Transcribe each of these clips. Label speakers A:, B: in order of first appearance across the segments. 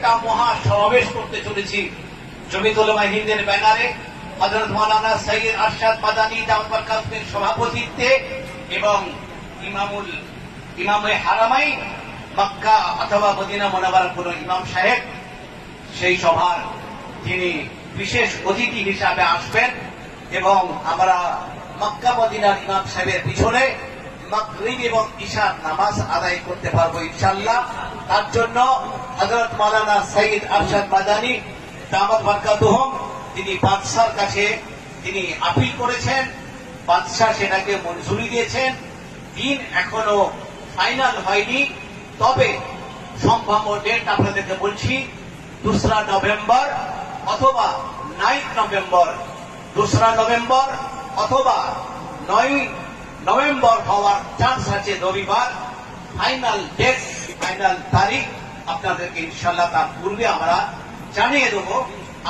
A: একটা মহা সমাবেশ করতে চলেছি জমিয়তুল উলামা হিন্দের ব্যানারে হযরত মাওলানা সৈয়দ আরশাদ মাদানী দামাত বরকাতুহুর সভাপতিত্বে এবং ইমামে হারামাইন মক্কা অথবা মদিনা মুনাওয়ারার কোন ইমাম সাহেব সেই সভার তিনি বিশেষ অতিথি হিসাবে আসবেন এবং আমরা মক্কা মদিনার ইমাম সাহেবের পিছনে মাগরিব এবং ইশার নামাজ আদায় করতে পারবো ইনশাআল্লাহ। তার জন্য হযরত মাওলানা সৈয়দ আরশাদ মাদানী দামাত বরকাতুহুম তিনি বাদশার কাছে তিনি আপিল করেছেন, বাদশা সেটাকে মঞ্জুরি দিয়েছেন। দিন এখনো ফাইনাল হয়নি, তবে সম্ভাব্য ডেট আপনাদেরকে বলছি 2রা নভেম্বর অথবা 9 নভেম্বর, 2রা নভেম্বর অথবা 9 নভেম্বর হওয়ার চান্স আছে। রবিবার ফাইনাল ডেট, ফাইনাল তারিখ আপনাদেরকে ইনশাআল্লাহ তার পূর্বে আমরা জানিয়ে দেবো।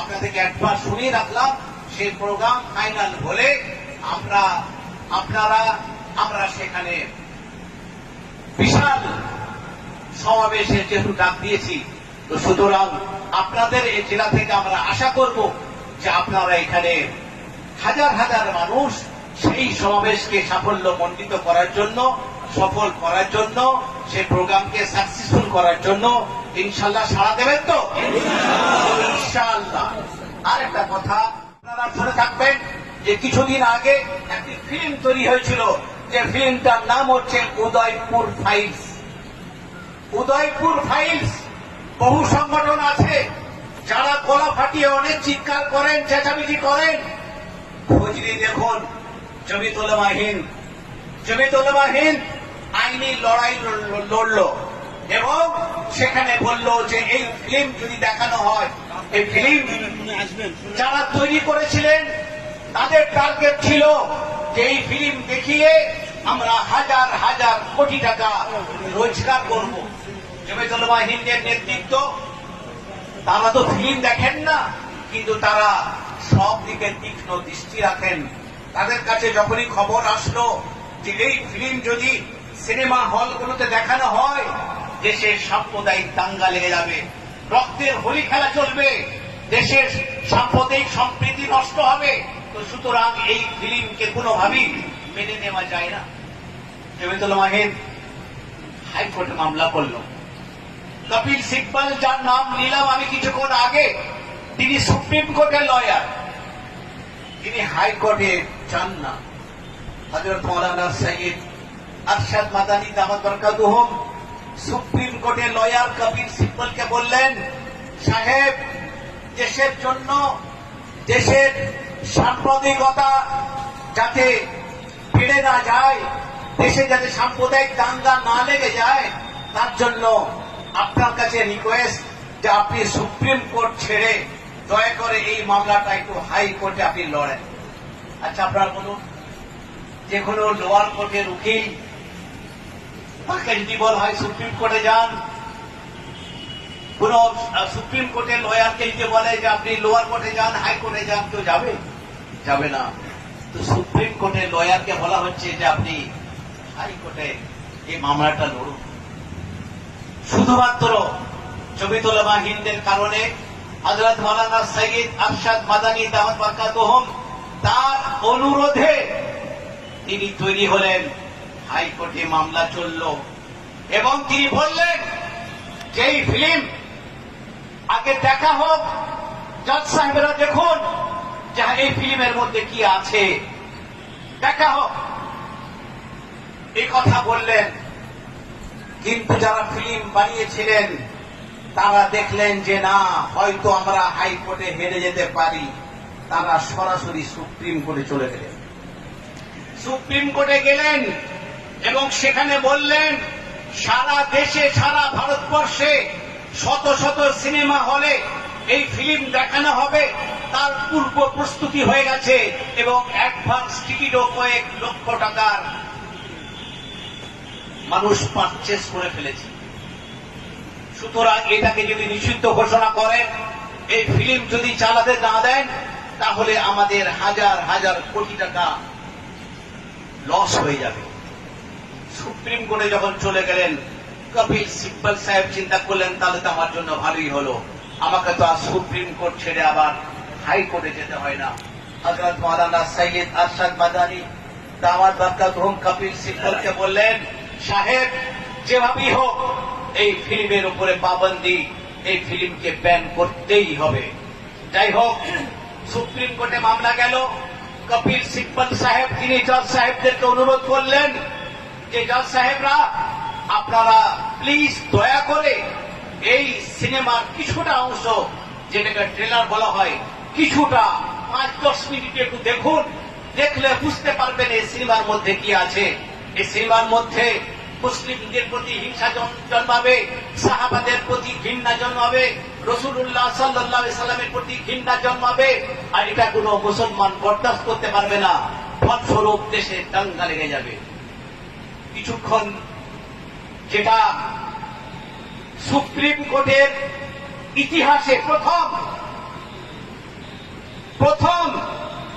A: আপনাদেরকে একবার শুনিয়ে রাখলাম, সেই প্রোগ্রাম ফাইনাল হলে আমরা সেখানে বিশাল সমাবেশের যেহেতু ডাক দিয়েছি, তো সুতরাং আপনাদের এই জেলা থেকে আমরা আশা করব যে আপনারা এখানে হাজার হাজার মানুষ সেই সমাবেশকে সাফল্য মণ্ডিত করার জন্য, সফল করার জন্য, সেই প্রোগ্রামকে সাকসেসফুল করার জন্য ইনশাআল্লাহ সাড়া দেবেন তো? ইনশাআল্লাহ। আর একটা কথা আপনারা শুনে থাকবেন যে কিছুদিন আগে একটি ফিল্ম তৈরি হয়েছিল, যে ফিল্মটার নাম হচ্ছে উদয়পুর ফাইলস। উদয়পুর ফাইলস বহু সংগঠন আছে যারা গলা ফাটিয়ে অনেক চিৎকার করেন, চেঁচামেচি করেন। খোঁজ নিয়ে দেখুন, জমিয়তুল উলামা হিন্দ আইনি লড়াই লড়ল এবং সেখানে বলল যে এই ফিল্ম যদি দেখানো হয়, এই ফিল্ম যারা তৈরি করেছিলেন তাদের টার্গেট ছিল যে এই ফিল্ম দেখিয়ে আমরা হাজার হাজার কোটি টাকা রোজগার করব। জমিয়তুল উলামা হিন্দের নেতৃত্ব তারা তো ফিল্ম দেখেন না, কিন্তু তারা সব দিকে তীক্ষ্ণ দৃষ্টি রাখেন। তাদের কাছে যখনই খবর আসলো যে এই ফিল্ম যদি সিনেমা হলগুলোতে দেখানো হয়, দেশের সাম্প্রদায়িক দাঙ্গা লেগে যাবে, রক্তের হোলি খেলা চলবে, দেশের সাম্প্রদায়িক সম্প্রীতি নষ্ট হবে, তো সুতরাং এই ফিল্মকে কোনোভাবেই মেনে নেওয়া যায় না। জমিয়তুল উলামা হিন্দ হাইকোর্টে মামলা করল। কপিল সিব্বল, যার নাম নিলাম আমি কিছুক্ষণ আগে, তিনি সুপ্রিম কোর্টের লয়ার, তিনি হাইকোর্টে যান না। হযরত মাওলানা সৈয়দ আরশাদ মাদানী দামাত বরকাতুহুম সুপ্রিম কোর্টের লয়ার কপিল সিব্বলকে বললেন, সাহেব, দেশের জন্য, দেশের সাম্প্রদায়িকতা যাতে বেড়ে না যায়, দেশে যাতে সাম্প্রদায়িক দাঙ্গা না লেগে যায়, তার জন্য আপনার কাছে রিকোয়েস্ট যে আপনি সুপ্রিম কোর্ট ছেড়ে দয়া করে এই মামলাটা একটু হাইকোর্টে আপনি লড়েন। আচ্ছা, আপনারা বলুন, যে কোনো লোয়ার কোর্টের উকিল তাকে যদি বলা হয় সুপ্রিম কোর্টে যান, কোন সুপ্রিম কোর্টের লয়ারকে যদি বলে যে আপনি লোয়ার কোর্টে যান, হাইকোর্টে যান, কেউ যাবে না। তো সুপ্রিম কোর্টের লয়ারকে বলা হচ্ছে যে আপনি হাইকোর্টে এই মামলাটা লড়ুন। শুধুমাত্র জমিয়তুল উলামা হিন্দের কারণে হযরত মাওলানা সৈয়দ আরশাদ মাদানী দামাত বরকাতুহুম তার অনুরোধে তিনি তৈরি হলেন, হাইকোর্টে মামলা চলল এবং তিনি বললেন যে এই ফিল্ম আগে দেখা হোক, জজ সাহেবেরা দেখুন যে এই ফিল্মের মধ্যে কি আছে, দেখা হোক, এই কথা বললেন। কিন্তু যারা ফিল্ম বানিয়েছিলেন তারা দেখলেন যে না, হয়তো আমরা হাইকোর্টে হেরে যেতে পারি, তারা সরাসরি সুপ্রিম কোর্টে চলে গেলেন। সুপ্রিম কোর্টে গেলেন এবং সেখানে বললেন সারা দেশে, সারা ভারতবর্ষে শত শত সিনেমা হলে এই ফিল্ম দেখানো হবে, তার পূর্ব প্রস্তুতি হয়ে গেছে এবং অ্যাডভান্স টিকিটও কয়েক লক্ষ টাকার মানুষ পারচেস করে ফেলেছে। সুতরাং এটাকে যদি নিষিদ্ধ ঘোষণা করেন, এই ফিল্ম যদি চালাতে না দেন, তাহলে আমাদের হাজার হাজার কোটি টাকা লস হয়ে যাবে। সুপ্রিম কোর্টে যখন চলে গেলেন, কপিল সিব্বল সাহেব চিন্তা করলেন তাহলে তো আমার জন্য ভালোই হলো, আমাকে তো আর সুপ্রিম কোর্ট ছেড়ে আবার হাইকোর্টে যেতে হয় না। হযরত মাওলানা সৈয়দ আরশাদ মাদানী দামাত বরকাতুহুম কপিল সিব্বলকে বললেন, সাহেব যেভাবেই হোক এই ফিল্মের উপরে পাবন্দি, এই ফিল্মকে ব্যান করতেই হবে। যাই হোক, সুপ্রিম কোর্টে মামলা গেল। কপিল সিব্বল সাহেব তিনি জজ সাহেবদেরকে অনুরোধ করলেন যে জজ সাহেবরা আপনারা প্লিজ দয়া করে এই সিনেমার কিছুটা অংশ, যেটাকে ট্রেলার বলা হয়, কিছুটা 5-10 মিনিট একটু দেখুন, দেখলে বুঝতে পারবেন এই সিনেমার মধ্যে কি আছে। এই সিনেমার মধ্যে মুসলিমদের প্রতি হিংসা জন্মাবে, সাহাবাদের প্রতি ঘৃণা জন্মাবে, রাসূলুল্লাহ সাল্লাল্লাহু আলাইহি সাল্লামের প্রতি ঘৃণা জন্মাবে, আর এটা কোনো মুসলমান বরদাস্ত করতে পারবে না। ফলস্বরূপ দেশে দাঙ্গা লেগে যাবে। কিছুক্ষণ, যেটা সুপ্রিম কোর্টের ইতিহাসে প্রথম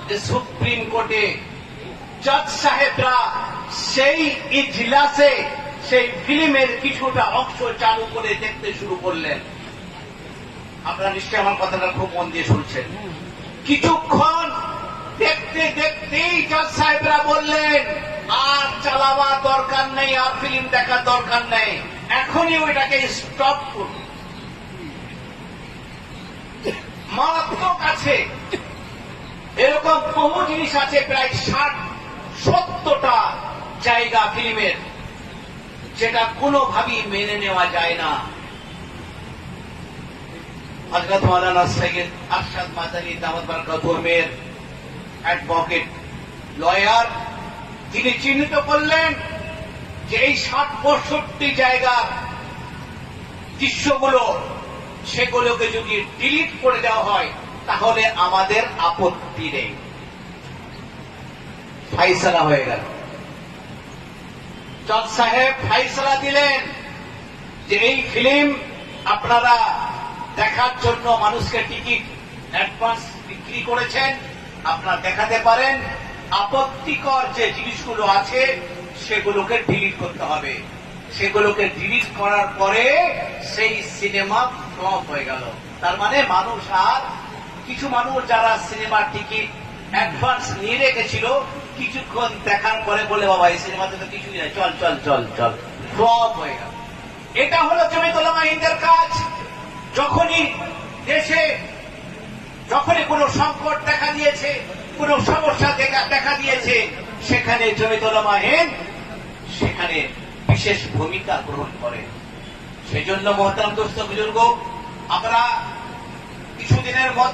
A: যে সুপ্রিম কোর্টে জজ সাহেবরা সেই ইজলাসে সেই ফিল্মের কিছুটা অংশ চালু করে দেখতে শুরু করলেন। আপনারা নিশ্চয়ই আমার কথাটা খুব মন দিয়ে শুনছেন। কিছুক্ষণ দেখতে দেখতেই জজ সাহেবরা বললেন, আর চালাবার দরকার নেই, আর ফিল্ম দেখার দরকার নেই, এখনই ওইটাকে স্টপ করুন। মারাত্মক আছে, এরকম বহু জিনিস আছে, প্রায় 60-70টা জায়গা ফিল্মের, যেটা কোনোভাবেই মেনে নেওয়া যায় না। হযরত মাওলানা সৈয়দ আরশাদ মাদানী দামাত বরকাতুহুমের অ্যাডভোকেট লয়ার তিনি চিহ্নিত করলেন যে এই 60-65 জায়গার দৃশ্যগুলো, সেগুলোকে যদি ডিলিট করে দেওয়া হয় তাহলে আমাদের আপত্তি নেই। ফাইসালা হয়ে গেল। জজ সাহেব ফাইসালা দিলেন যে এই ফিল্ম আপনারা দেখার জন্য মানুষকে টিকিট অ্যাডভান্স বিক্রি করেছেন, আপনারা দেখাতে পারেন, আপত্তিকর যে জিনিসগুলো আছে সেগুলোকে ডিলিট করতে হবে। সেগুলোকে ডিলিট করার পরে সেই সিনেমা ফ্লপ হয়ে গেল। তার মানে মানুষ, আর কিছু মানুষ যারা সিনেমার টিকিট অ্যাডভান্স নিয়ে রেখেছিল, কিছুক্ষণ দেখার পরে বলে, বাবা এই সিনেমাতে তো কিছুই নাই, চল চল চল চল, ফ্লপ হয়ে গেল। এটা হলো জমিয়ত উলামা হিন্দের কাজ। যখনই দেশে কোনো সংকট দেখা দিয়েছে, কোনো সমস্যা দেখা দিয়েছে, সেখানে জমিয়ত উলামা হিন্দ সেখানে বিশেষ ভূমিকা গ্রহণ করে। সেজন্য মহতারাম দোস্ত বুজুর্গ, আমরা কিছুদিনের মধ্যে